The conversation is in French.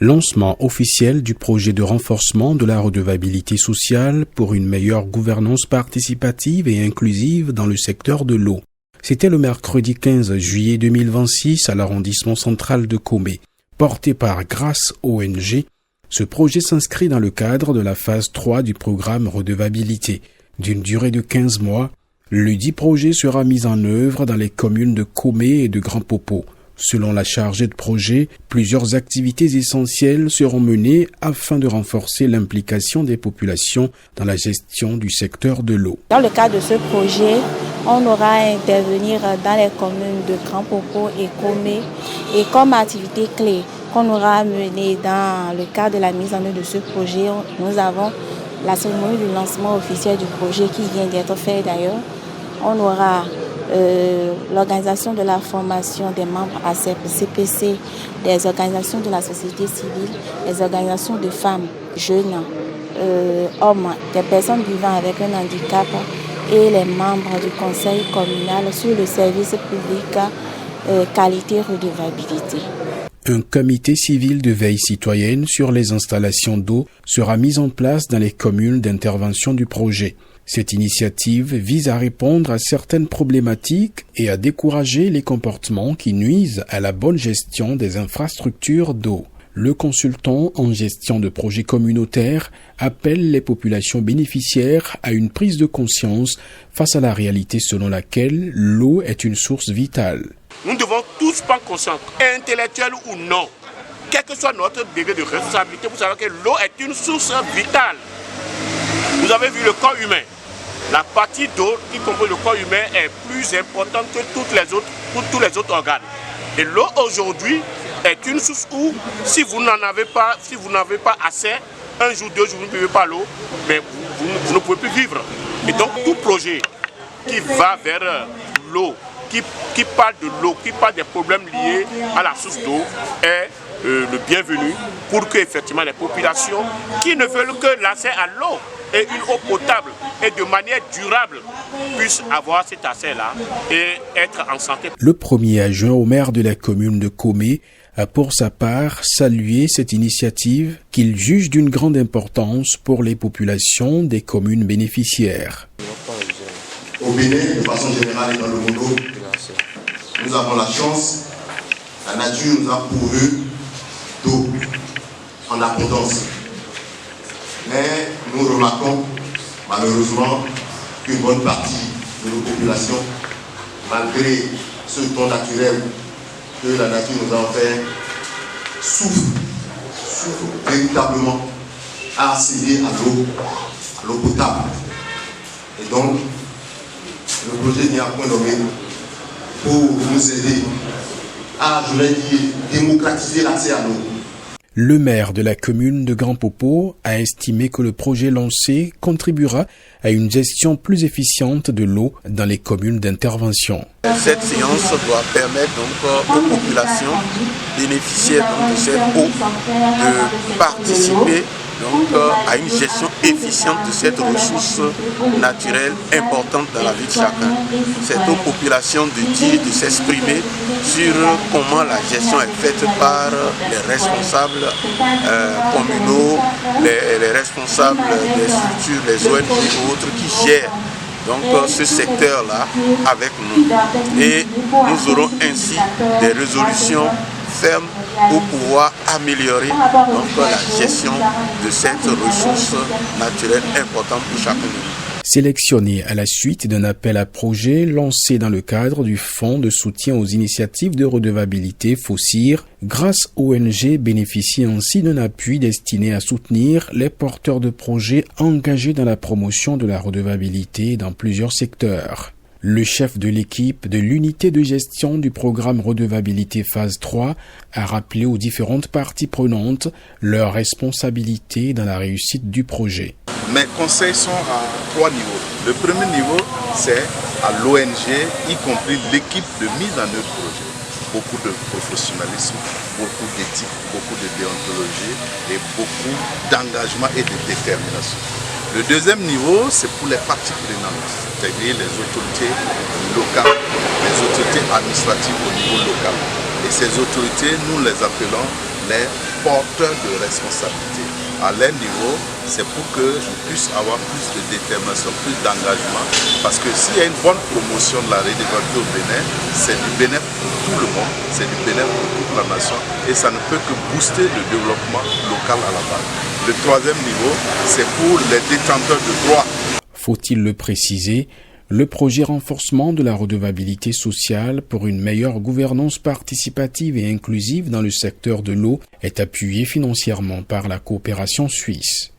Lancement officiel du projet de renforcement de la redevabilité sociale pour une meilleure gouvernance participative et inclusive dans le secteur de l'eau. C'était le mercredi 15 juillet 2026 à l'arrondissement central de Komé. Porté par Grâce ONG, ce projet s'inscrit dans le cadre de la phase 3 du programme redevabilité. D'une durée de 15 mois, le dit projet sera mis en œuvre dans les communes de Komé et de Grand Popo. Selon la chargée de projet, plusieurs activités essentielles seront menées afin de renforcer l'implication des populations dans la gestion du secteur de l'eau. Dans le cadre de ce projet, on aura à intervenir dans les communes de Grand Popo et Komé. Et comme activité clé qu'on aura à mener dans le cadre de la mise en œuvre de ce projet, nous avons la cérémonie du lancement officiel du projet qui vient d'être faite d'ailleurs. On aura l'organisation de la formation des membres ACEP, CPC, des organisations de la société civile, des organisations de femmes, jeunes, hommes, des personnes vivant avec un handicap et les membres du conseil communal sur le service public qualité redevabilité. Un comité civil de veille citoyenne sur les installations d'eau sera mis en place dans les communes d'intervention du projet. Cette initiative vise à répondre à certaines problématiques et à décourager les comportements qui nuisent à la bonne gestion des infrastructures d'eau. Le consultant en gestion de projets communautaires appelle les populations bénéficiaires à une prise de conscience face à la réalité selon laquelle l'eau est une source vitale. Nous devons tous prendre conscience, intellectuelle ou non, quel que soit notre degré de responsabilité, vous savez que l'eau est une source vitale. Vous avez vu le corps humain. La partie d'eau qui compose le corps humain est plus importante que tous les autres organes. Et l'eau aujourd'hui est une source où, si vous n'avez pas assez, un jour, 2 jours, vous ne buvez pas l'eau, mais vous ne pouvez plus vivre. Et donc tout projet qui va vers l'eau, qui parle de l'eau, qui parle des problèmes liés à la source d'eau est le bienvenu pour que effectivement les populations qui ne veulent que l'accès à l'eau et une eau potable et de manière durable puissent avoir cet accès-là et être en santé. Le premier adjoint au maire de la commune de Komé a pour sa part salué cette initiative qu'il juge d'une grande importance pour les populations des communes bénéficiaires. Au Bénin, de façon générale et dans le monde, nous avons la chance, la nature nous a pourvu d'eau en abondance. Mais nous remarquons malheureusement qu'une bonne partie de nos populations, malgré ce don naturel que la nature nous a offert, souffrent véritablement à accéder à l'eau potable. Et donc, le projet n'y a point nommé pour nous aider à, je vais dire, démocratiser l'accès à l'eau. Le maire de la commune de Grand Popo a estimé que le projet lancé contribuera à une gestion plus efficiente de l'eau dans les communes d'intervention. Cette séance doit permettre donc aux populations bénéficiaires de cette eau de participer à une gestion efficiente de cette ressource naturelle importante dans la vie de chacun. C'est aux populations de dire, de s'exprimer sur comment la gestion est faite par les responsables communaux, les responsables des structures, les ONG et autres qui gèrent donc ce secteur-là avec nous. Et nous aurons ainsi des résolutions fermes pour pouvoir améliorer donc la gestion de cette ressource naturelle importante pour chacun de nous. Sélectionné à la suite d'un appel à projet lancé dans le cadre du Fonds de soutien aux initiatives de redevabilité FOSIR, Grâce ONG bénéficie ainsi d'un appui destiné à soutenir les porteurs de projets engagés dans la promotion de la redevabilité dans plusieurs secteurs. Le chef de l'équipe de l'unité de gestion du programme redevabilité phase 3 a rappelé aux différentes parties prenantes leurs responsabilités dans la réussite du projet. Mes conseils sont à 3 niveaux. Le premier niveau, c'est à l'ONG, y compris l'équipe de mise en œuvre du projet. Beaucoup de professionnalisme, beaucoup d'éthique, beaucoup de déontologie et beaucoup d'engagement et de détermination. Le deuxième niveau, c'est pour les parties prenantes, c'est-à-dire les autorités locales, les autorités administratives au niveau local. Et ces autorités, nous les appelons les porteurs de responsabilité. À leur niveau, c'est pour qu'ils puissent avoir plus de détermination, plus d'engagement. Parce que s'il y a une bonne promotion de la redevabilité au Bénin, c'est du bénéfice pour tout le monde, c'est du bénéfice pour toute la nation et ça ne peut que booster le développement local à la base. Le troisième niveau, c'est pour les détenteurs de droits. Faut-il le préciser, le projet renforcement de la redevabilité sociale pour une meilleure gouvernance participative et inclusive dans le secteur de l'eau est appuyé financièrement par la coopération suisse.